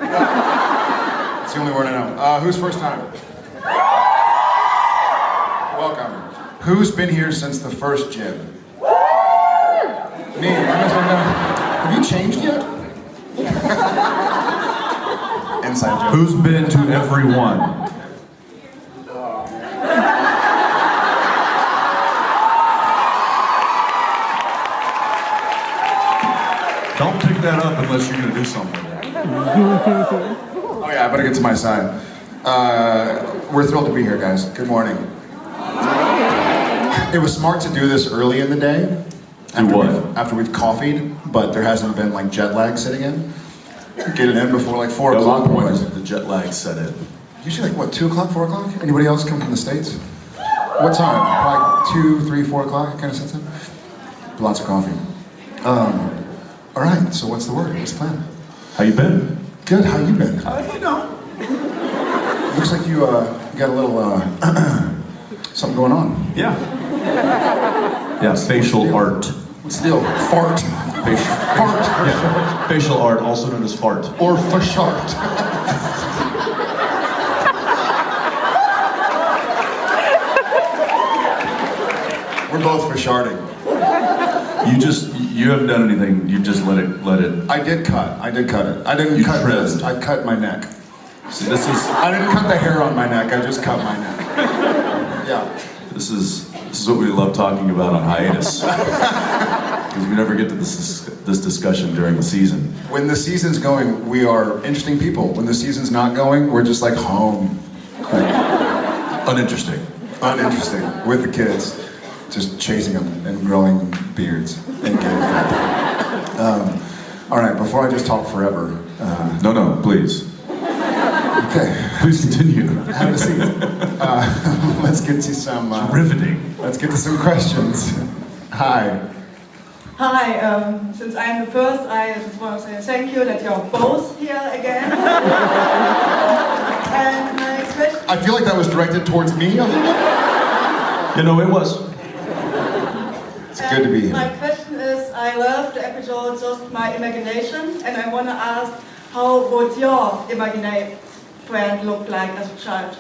It's the only word I know. Who's first time? Welcome. Who's been here since the first jib? Me. Have you changed yet? Inside joke. Who's been to every one? Don't pick that up unless you're gonna do something. Oh yeah, I better get to my side. We're thrilled to be here, guys. Good morning. It was smart to do this early in the day. After we've coffeeed, but there hasn't been like jet lag sitting in. Get it in before like 4 o'clock. At what point is the jet lag set in? Usually like what, 2 o'clock, 4 o'clock? Anybody else come from the States? What time? Like 2, 3, 4 o'clock kind of sets in? Lots of coffee. All right, so what's the word? What's the plan? How you been? Good, how you been? You know. Looks like you got a little something going on. Yeah. Yeah, facial art. What's the deal? Fart. Fart. Yeah. Facial art, also known as fart. Or for shart. We're both for sharting. You haven't done anything, you just let it. I did cut it. I didn't cut this. I cut my neck. See, I didn't cut the hair on my neck, I just cut my neck. Yeah. This is what we love talking about on hiatus. Because we never get to this discussion during the season. When the season's going, we are interesting people. When the season's not going, we're just like home. Uninteresting. Uninteresting. With the kids. Just chasing them and growing beards and getting fat. All right, before I just talk forever. No, please. Okay. Please continue. Have a seat. Let's get to some... riveting. Let's get to some questions. Hi. Hi, since I'm the first, I just want to say thank you that you're both here again. And my question... I feel like that was directed towards me a little bit. You know, it was. It's good to be here. My question is, I love the episode Just My Imagination, and I want to ask, how would your imaginary friend look like as a child?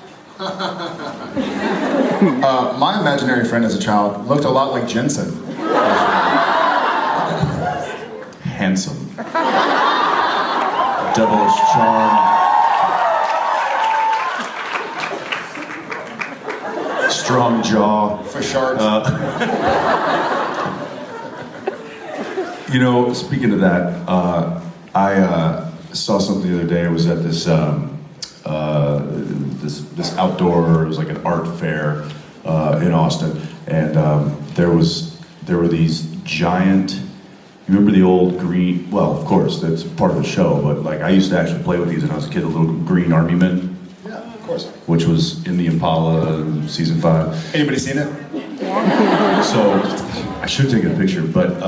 My imaginary friend as a child looked a lot like Jensen. Handsome. Devilish charm. Strong jaw. For sharks. You know, speaking of that, I saw something the other day. I was at this this outdoor, it was like an art fair in Austin, and there were these giant. You remember the old green? Well, of course, that's part of the show. But like, I used to actually play with these when I was a kid. The little green army men. Yeah, of course. Which was in the Impala season 5. Anybody seen it? So I should take a picture, but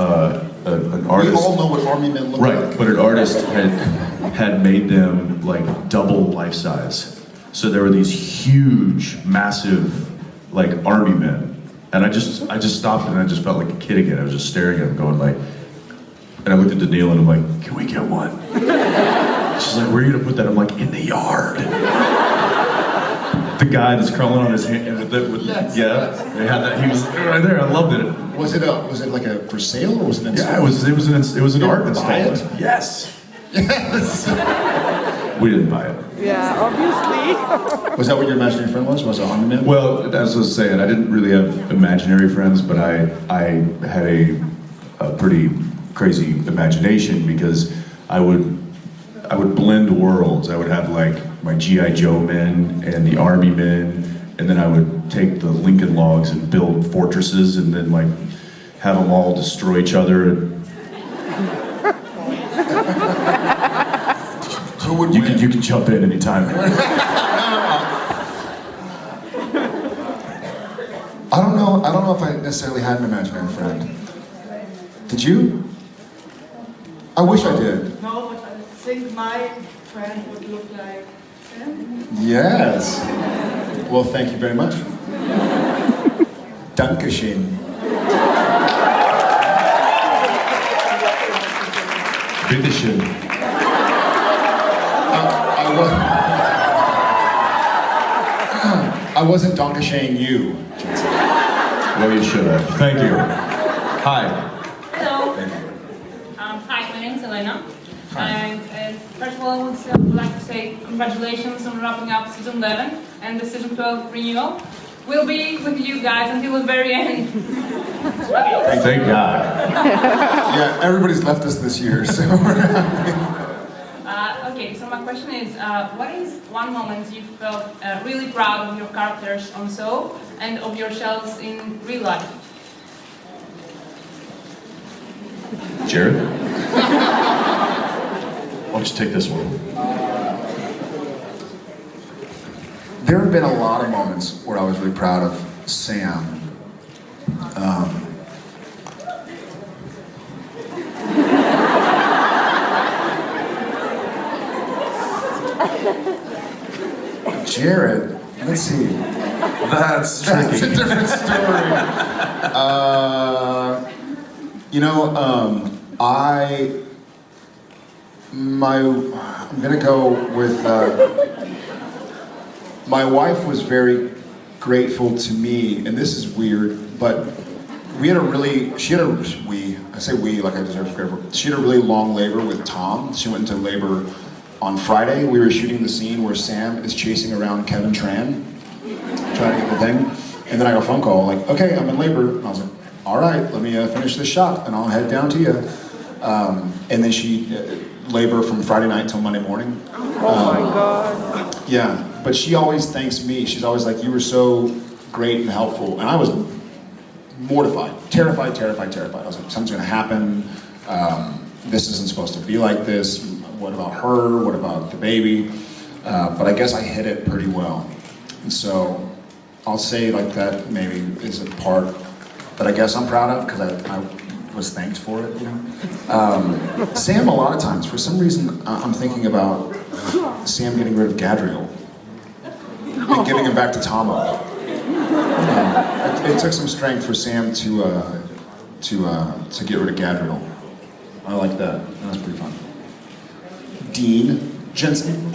an artist. We all know what army men look right, like. but an artist had made them like double life size. So there were these huge, massive, like army men, and I just stopped and I just felt like a kid again. I was just staring at them, going like, and I looked at Danielle and I'm like, can we get one? She's like, where are you gonna put that? I'm like, in the yard. The guy that's crawling on his hand Yes. yeah, they had that. He was right there. I loved it. Was it like a for sale or was it an Yeah, it was an art buy installment. it? Yes. Yes. We didn't buy it. Yeah, obviously. Was that what your imaginary friend was? Was it army man? Well, as I was saying, I didn't really have imaginary friends, but I had a pretty crazy imagination because I would blend worlds. I would have like my G.I. Joe men and the army men, and then I would take the Lincoln logs and build fortresses and then like have them all destroy each other. Who would You win? can jump in anytime. I don't know if I necessarily had an imaginary friend. Did you? I wish I did. No, but I think my friend would look like him. Yes. Well, thank you very much. Dankeschön. Bitteschön. I wasn't donkey-shaying you. Well, you should have. Thank you. Hi. Hello. Hi, my name is Elena. And first of all, I would like to say congratulations on wrapping up season 11 and the season 12 renewal. We'll be with you guys until the very end. Okay. Thank God. Yeah, everybody's left us this year, so we're happy. Okay, so my question is, what is one moment you felt really proud of your characters on the show and of yourselves in real life? Jared? Why don't you take this one? There have been a lot of moments where I was really proud of Sam. Jared, let's see. That's That's a different story. I'm gonna go with, my wife was very grateful to me, and this is weird, but I say we like I deserve credit. She had a really long labor with Tom. She went into labor on Friday. We were shooting the scene where Sam is chasing around Kevin Tran, trying to get the thing. And then I got a phone call, like, okay, I'm in labor. And I was like, all right, let me finish this shot, and I'll head down to you. And then she labor from Friday night till Monday morning. Oh my God. Yeah, but she always thanks me. She's always like, you were so great and helpful. And I was mortified, terrified. I was like, something's gonna happen. This isn't supposed to be like this. What about her? What about the baby? But I guess I hit it pretty well. And so I'll say like that maybe is a part that I guess I'm proud of because I was thanked for it, you know? Sam, a lot of times, for some reason, I'm thinking about Sam getting rid of Gadriel and giving him back to Tomo. It took some strength for Sam to get rid of Gadriel. I like that. That was pretty fun. Dean Jensen.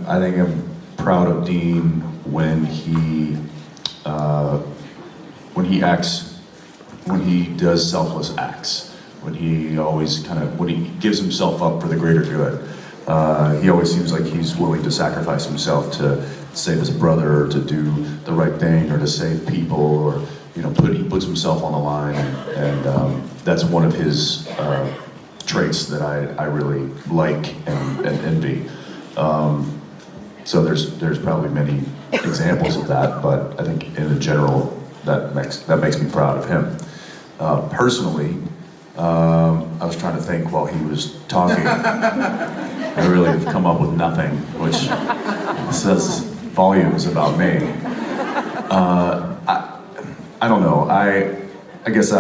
I think I'm proud of Dean when he does selfless acts, when he gives himself up for the greater good. He always seems like he's willing to sacrifice himself to save his brother, or to do the right thing, or to save people, or he puts himself on the line, and that's one of his traits that I really like and envy. So there's probably many examples of that, but I think in general that makes me proud of him. Personally, I was trying to think while he was talking. I really have come up with nothing, which says volumes about me. I don't know. I guess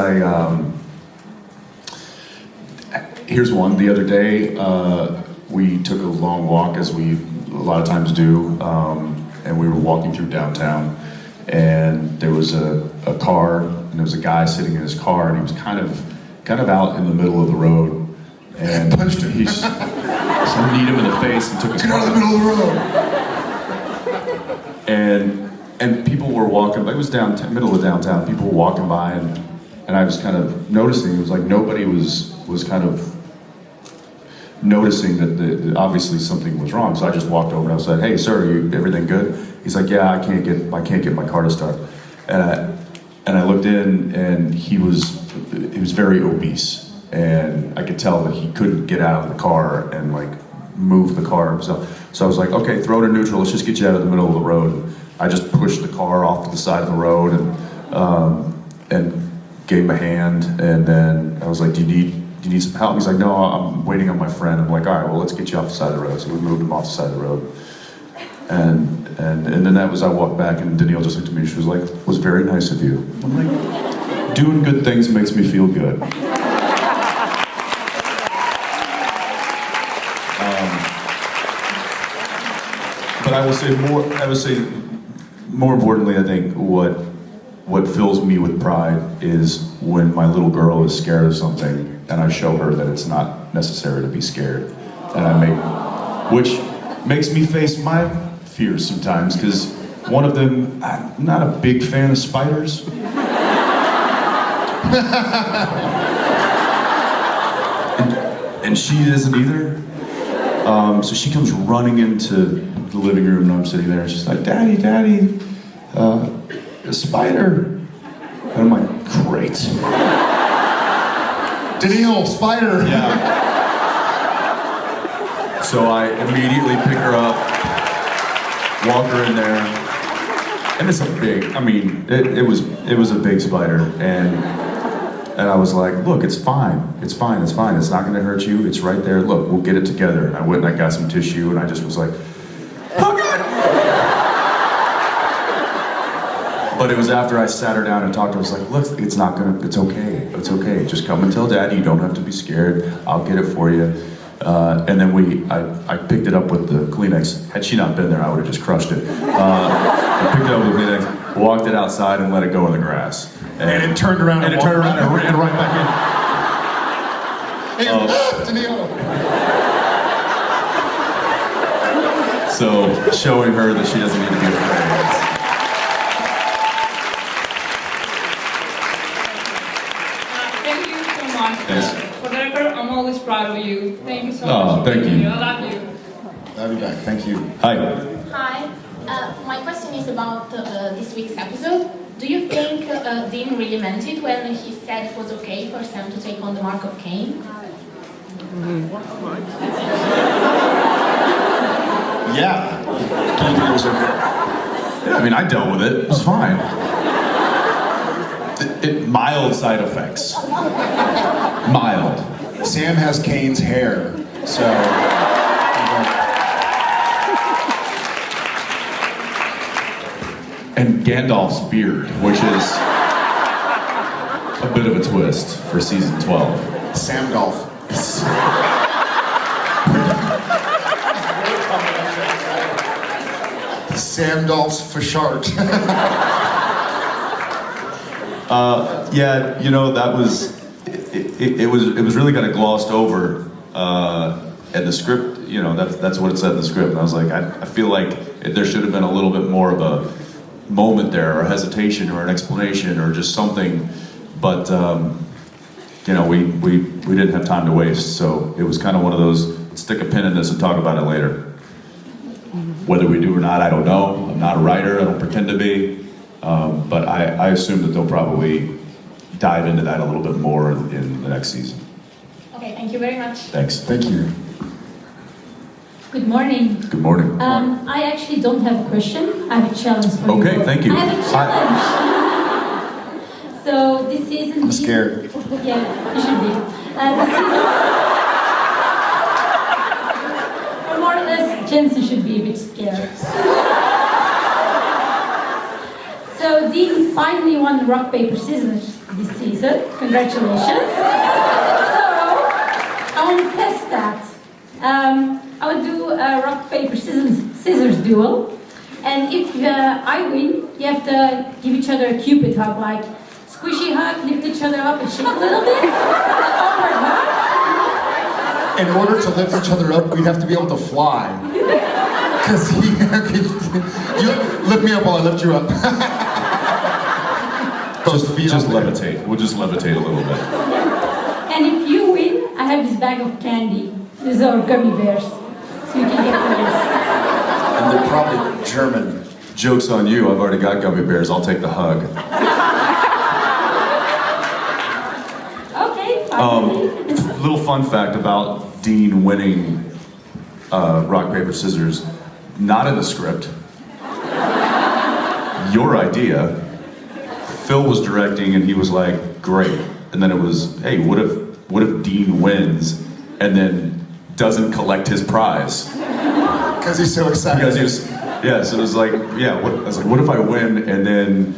here's one. The other day, we took a long walk, as we a lot of times do, and we were walking through downtown, and there was a car, and there was a guy sitting in his car, and he was kind of out in the middle of the road, and punched him. He kneed him in the face and took his car. Get out of the middle of the road. And people were walking, it was middle of downtown, people were walking by, and I was kind of noticing, it was like nobody was kind of noticing that obviously something was wrong. So I just walked over and I said, "Hey sir, everything good?" He's like, "Yeah, I can't get my car to start." And I looked in, and he was very obese, and I could tell that he couldn't get out of the car and like move the car himself. So I was like, "Okay, throw it in neutral. Let's just get you out of the middle of the road." I just pushed the car off to the side of the road and gave him a hand, and then I was like, "Do you need some help?" He's like, "No, I'm waiting on my friend." I'm like, "All right, well, let's get you off the side of the road." So we moved him off the side of the road. And then I walked back, and Danielle just looked at me, she was like, "Was very nice of you." I'm like, doing good things makes me feel good. But I will say more importantly, I think what what fills me with pride is when my little girl is scared of something and I show her that it's not necessary to be scared. Which makes me face my fears sometimes, because one of them, I'm not a big fan of spiders. and she isn't either. So she comes running into the living room and I'm sitting there and she's like, Daddy, Daddy, a spider. And I'm like, great. Daniel, spider. Yeah. So I immediately pick her up, walk her in there, and it's a big, I mean, it was a big spider, and I was like, look, it's fine, it's fine, it's fine, it's not gonna hurt you, it's right there, look, we'll get it together. And I went and I got some tissue, and I just was like, oh God! But it was after I sat her down and talked to her, I was like, look, it's okay, just come and tell Daddy, you don't have to be scared, I'll get it for you. And then I picked it up with the Kleenex. Had she not been there, I would have just crushed it. I picked it up with the Kleenex, walked it outside, and let it go in the grass. And it turned around and ran right back in. Daniel. So showing her that she doesn't need to be afraid. Thank you so much. Thanks. For the record, I'm always proud of you. Thank you so much. Oh, thank you. I love you. I'll be back. Thank you. Hi. Hi. My question is about this week's episode. Do you think Dean really meant it when he said it was okay for Sam to take on the mark of Cain? Yeah. Do you think it was okay? I mean, I dealt with it. It was fine. Mild side effects. Mild. Sam has Kane's hair, so. And Gandalf's beard, which is a bit of a twist for season 12. Samdolf. Samdolf's Fashart. Yeah, you know, that was it was really kind of glossed over, and the script, you know, that's what it said in the script. And I was like, I feel like there should have been a little bit more of a moment there, or hesitation, or an explanation, or just something. But you know, we didn't have time to waste, so it was kind of one of those, stick a pin in this and talk about it later. Whether we do or not, I don't know. I'm not a writer. I don't pretend to be. But I assume that they'll probably dive into that a little bit more in the next season. Okay, thank you very much. Thanks. Thank you. Good morning. Good morning. I actually don't have a question. I have a challenge for you. Okay, thank you. I have a challenge. So this season... I'm scared. Yeah, you should be. This season... or more or less, Jensen should be a bit scared. So Dean finally won rock, paper, scissors this season. Congratulations. So I want to test that. I will do a rock, paper, scissors duel. And if I win, you have to give each other a Cupid hug, like squishy hug, lift each other up and shake a little bit. Awkward hug. In order to lift each other up, we'd have to be able to fly. Because you lift me up while I lift you up. Just levitate. We'll just levitate a little bit. And if you win, I have this bag of candy. These are gummy bears. So you can get those. And they're probably German. Joke's on you. I've already got gummy bears. I'll take the hug. Okay. Little fun fact about Dean winning rock, paper, scissors. Not in the script. Your idea. Phil was directing and he was like, great. And then it was, hey, what if Dean wins and then doesn't collect his prize? Because he's so excited. Because he was, yeah, so it was like, yeah, I was like, what if I win and then,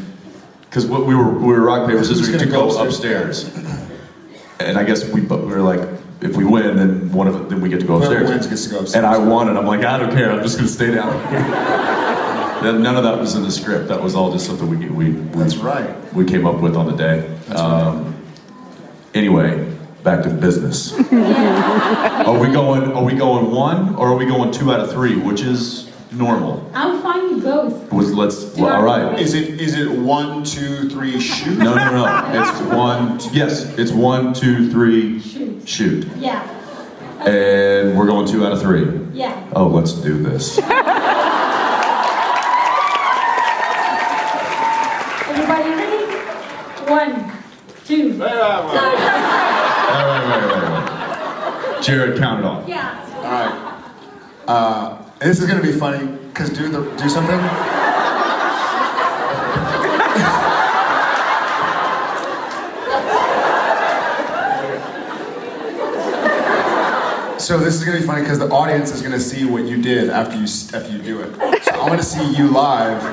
because we were rock, paper, scissors to go upstairs. And I guess we were like, if we win, then then we get to go upstairs. Whoever wins gets to go upstairs. And I won, and I'm like, I don't care, I'm just gonna stay down here. None of that was in the script. That was all just something That's right. we came up with on the day. Anyway, back to business. Are we going one or are we going 2 out of 3, which is normal? I'm fine with both. All right. Is it 1, 2, 3, shoot? No. It's 1. Yes, it's 1, 2, 3, shoot. Yeah. And we're going 2 out of 3. Yeah. Oh, let's do this. Everybody ready? 1, 2. Wait. Jared, count it off. Yeah. All right. This is gonna be funny because do something. So this is gonna be funny because the audience is gonna see what you did after you do it. So I'm gonna see you live.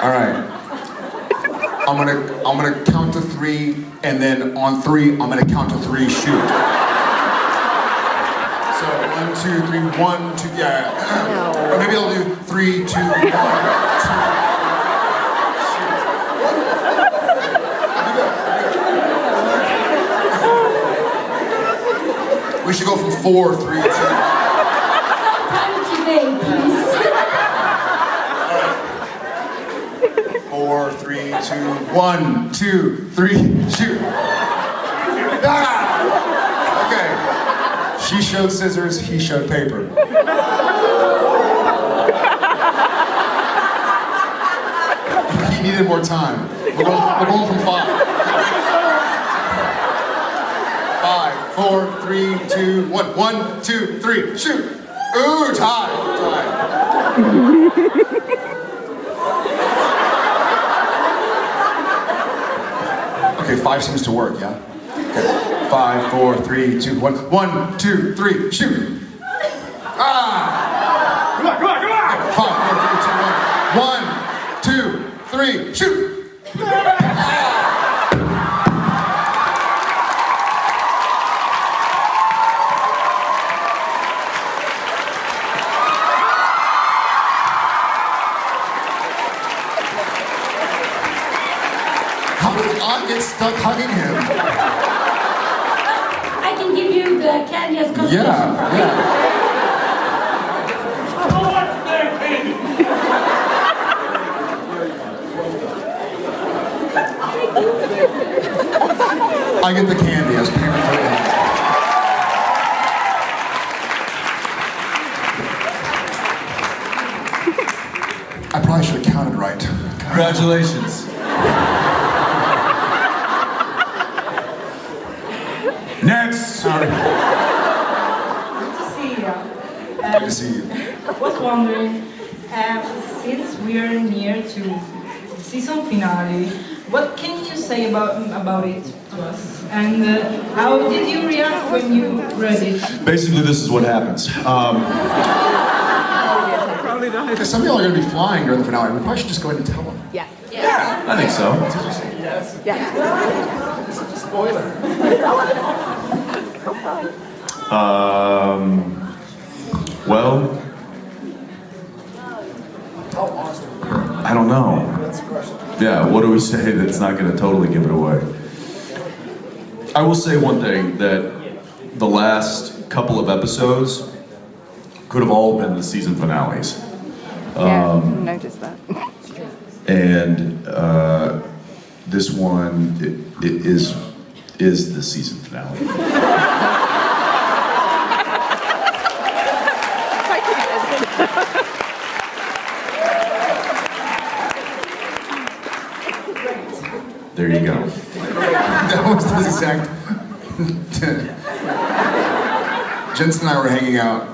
All right. I'm gonna count to 3, and then on 3, I'm gonna count to 3, shoot. So 1, 2, 3, 1, 2, yeah. Or maybe I'll do 3, 2, 1, 2. We should go from 4, 3, 2. Sometime today, please. 4, 3, 2, 1, 2, 3, shoot. Ah! Okay. She showed scissors, he showed paper. He needed more time. We're going from 5. 5, 4, 3, 2, 1. 1, 2, 3, shoot. Ooh, tie. Okay, 5 seems to work, yeah? Okay. 5, 4, 3, 2, 1. 1, 2, 3, shoot! Ah! Come on! 5, 4, 3, 2, 1. 1, 2, 3, shoot! How did I get stuck hugging him? I can give you the candy as consolation prize. I get the candy as payment for that. I probably should have counted right. Congratulations. Next. Sorry. Good to see you. Good to see you. Was wondering, since we are near to season finale, what can you say about it to us? And how did you react when you read it? Basically, this is what happens. Because some people are going to be flying during the finale. We probably should just go ahead and tell them. Yes. I think so. Well, I don't know. Yeah, what do we say that's not going to totally give it away? I will say one thing, that the last couple of episodes could have all been the season finales. Noticed that. And this one it is the season finale. There you go. That was the exact. Jensen and I were hanging out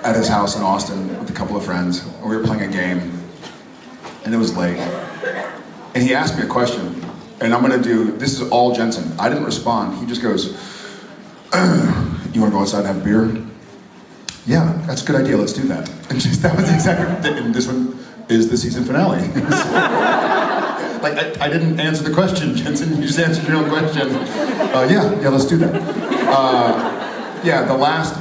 at his house in Austin with a couple of friends, and we were playing a game, and it was late. And he asked me a question, and I'm gonna do, this is all Jensen. I didn't respond. He just goes, "You wanna go outside and have a beer?" Yeah, that's a good idea. Let's do that. And just that was the exact. And this one is the season finale. Like, I didn't answer the question, Jensen. You just answered your own question. Yeah, let's do that. Yeah, the last,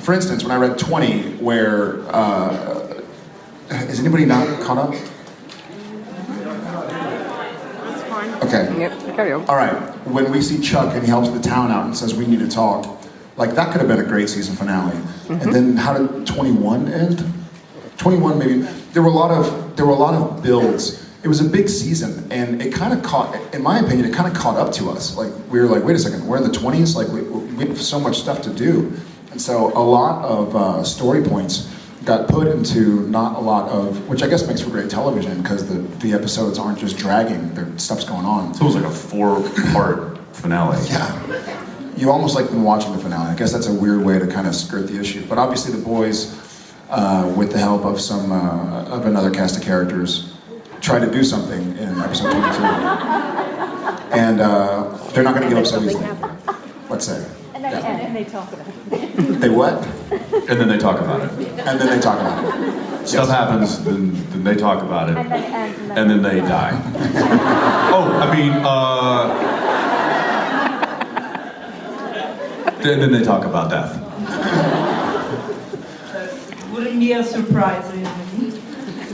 for instance, when I read 20, where Is anybody not caught up? Okay. Yep, carry on. All right. When we see Chuck and he helps the town out and says we need to talk, like that could have been a great season finale. And then how did 21 end? 21 maybe. There were a lot of builds. It was a big season, and it kind of caught, in my opinion, it kind of caught up to us. Like we were like, wait a second, we're in the 20s. Like we have so much stuff to do, and so a lot of story points got put into not a lot of, which I guess makes for great television because the episodes aren't just dragging, stuff's going on. So it was like a 4-part finale. Yeah, you almost like been watching the finale. I guess that's a weird way to kind of skirt the issue. But obviously the boys, with the help of some of another cast of characters, tried to do something in episode 22, and they're not going to give up so easily. Let's say. And they talk about it. They what? And then they talk about it. And then they talk about it. Stuff happens, then they talk about it, and then they die. Oh, I mean, then they talk about death. Wouldn't be a surprise, really.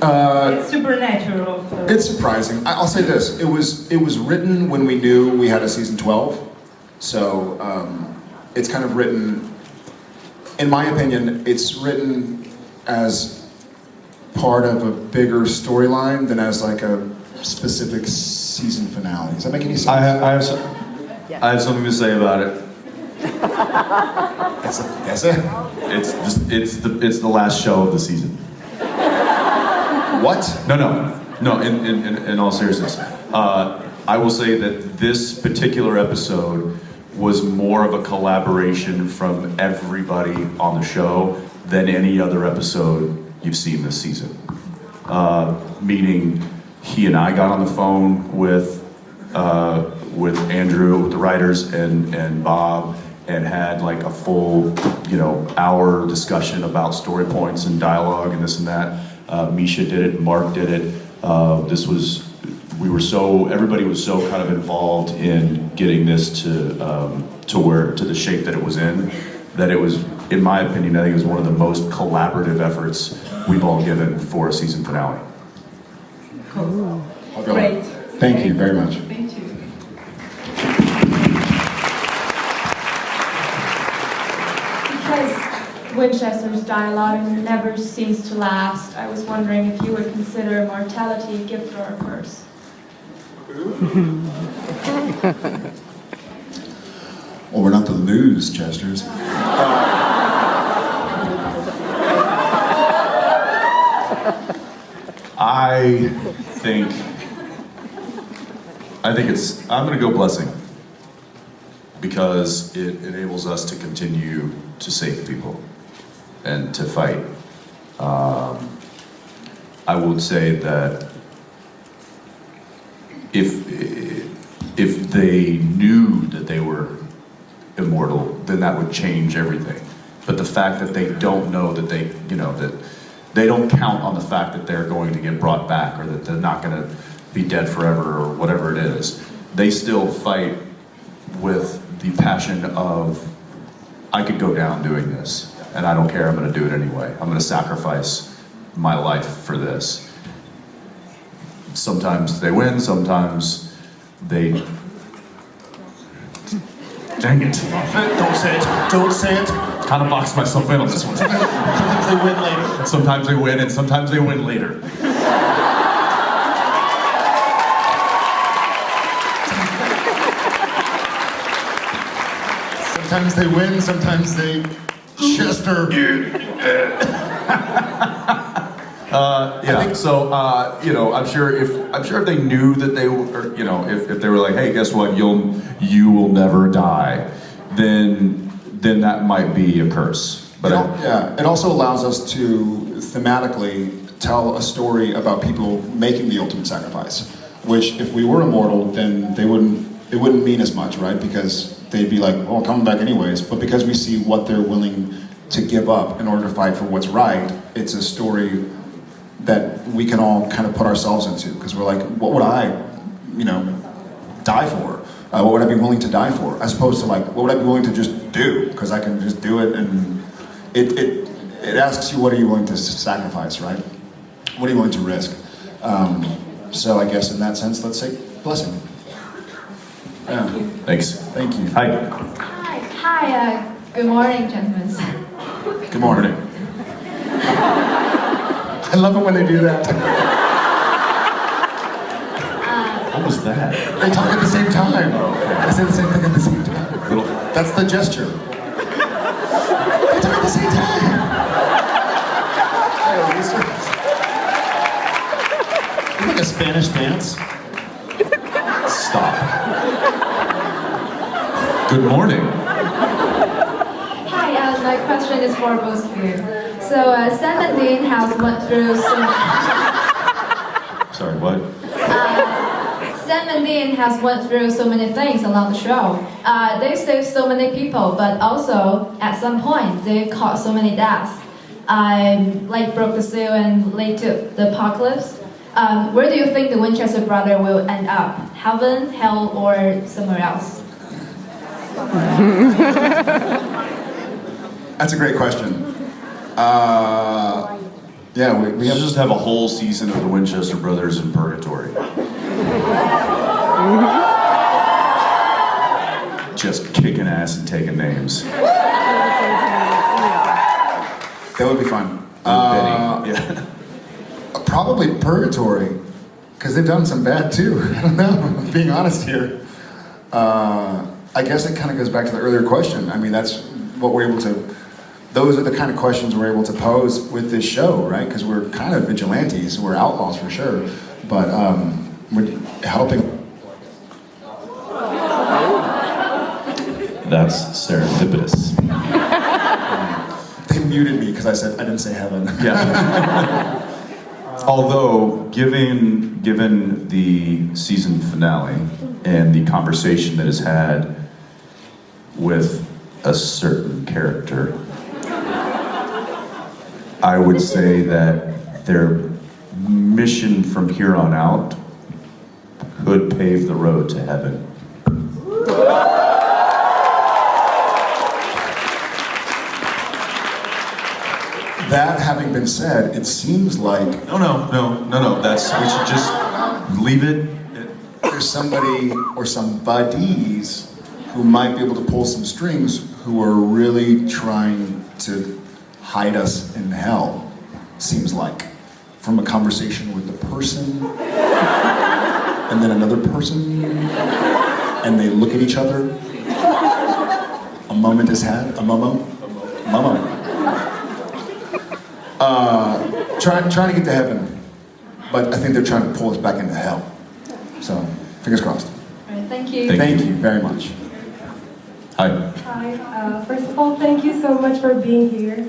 It's supernatural. So. It's surprising. I'll say this: it was written when we knew we had a season 12, so it's kind of written. In my opinion, it's written as part of a bigger storyline than as like a specific season finale. Does that make any sense? I have something to say about it. That's it. It's the last show of the season. What? No. In all seriousness, I will say that this particular episode was more of a collaboration from everybody on the show than any other episode you've seen this season. Meaning, he and I got on the phone with Andrew, with the writers, and Bob, and had like a full, hour discussion about story points and dialogue and this and that. Misha did it, Mark did it. Everybody was so kind of involved in getting this to the shape that it was in, that it was, in my opinion, I think it was one of the most collaborative efforts we've all given for a season finale. Cool. Great. Thank you very much. Thank you. Because Winchester's dialogue never seems to last, I was wondering if you would consider mortality a gift or a curse. Well, we're not to lose, Chesters. I'm going to go blessing, because it enables us to continue to save people and to fight. I would say that if they knew that they were immortal, then that would change everything. But the fact that they don't know that that they don't count on the fact that they're going to get brought back, or that they're not going to be dead forever, or whatever it is, they still fight with the passion of, I could go down doing this, and I don't care, I'm going to do it anyway. I'm going to sacrifice my life for this. Sometimes they win, sometimes they... Dang it. Don't say it. Don't say it. Kind of boxed myself in on this one. Sometimes they win later. Sometimes they win, and sometimes they win later. Sometimes they win, sometimes they Chester. I'm sure if they knew that they were, if they were like, hey, guess what, you will never die, then that might be a curse. But it also allows us to thematically tell a story about people making the ultimate sacrifice, which if we were immortal, then it wouldn't mean as much, right? Because they'd be like, well, coming back anyways. But because we see what they're willing to give up in order to fight for what's right, it's a story that we can all kind of put ourselves into, because we're like, what would I, die for? What would I be willing to die for? As opposed to like, what would I be willing to just do? Because I can just do it, and it asks you, what are you willing to sacrifice, right? What are you willing to risk? So I guess in that sense, let's say blessing. Yeah. Thanks. Thank you. Hi. Hi, good morning, gentlemen. Good morning. I love it when they do that. What was that? They talk at the same time. They say the same thing at the same time. That's the gesture. They talk at the same time. It's like a Spanish dance. Stop. Good morning. Hi, my question is for both of you. So, Sam and Dean have went through Sorry, what? Sam and Dean has went through so many things along the show. They saved so many people, but also at some point they caused so many deaths. Like broke the seal and led to the apocalypse. Where do you think the Winchester brother will end up? Heaven, hell, or somewhere else? That's a great question. Yeah, we We have should just have a whole season of the Winchester brothers in purgatory. Just kicking ass and taking names. that would be fun. Benny. Yeah. Probably purgatory, because they've done some bad too. I don't know. I'm being honest here. I guess it kind of goes back to the earlier question. I mean, that's what we're able to. Those are the kind of questions we're able to pose with this show, right? Because we're kind of vigilantes. We're outlaws for sure, but we're helping. That's serendipitous. They muted me because I didn't say heaven. Yeah. Although, given the season finale and the conversation that is had with a certain character, I would say that their mission from here on out could pave the road to heaven. That having been said, it seems like No. That's, we should just leave it. there's somebody or some buddies who might be able to pull some strings who are really trying to hide us in hell, seems like. From a conversation with the person, and then another person, and they look at each other. A moment is had, a momo. Trying to get to heaven, but I think they're trying to pull us back into hell. So, fingers crossed. All right, thank you. Thank you very much. Hi. Hi, first of all, thank you so much for being here.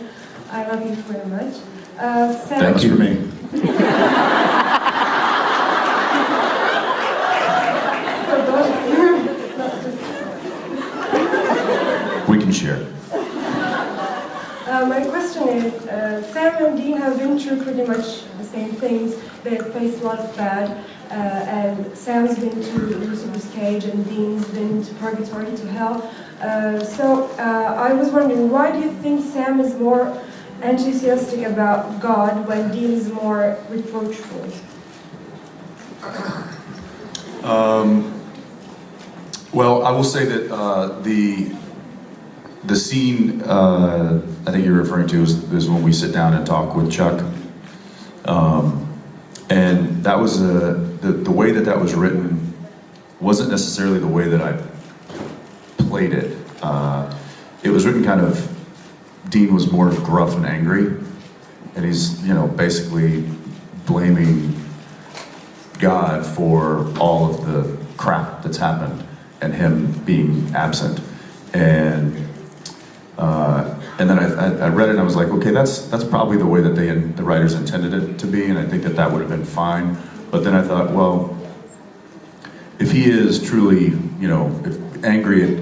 I love you very much. Sam, Thanks for me. We can share. My question is, Sam and Dean have been through pretty much the same things. They've faced a lot of bad, and Sam's been to Lucifer's cage, and Dean's been to purgatory, to hell. So I was wondering, why do you think Sam is more enthusiastic about God when Dean is more reproachful? Well, I will say that the scene I think you're referring to is when we sit down and talk with Chuck, and that was the way that was written wasn't necessarily the way that I played it. It was written kind of. Dean was more gruff and angry, and he's basically blaming God for all of the crap that's happened and him being absent. And then I read it and I was like, okay, that's probably the way that the writers intended it to be, and I think that would have been fine. But then I thought, well, if he is truly, if angry at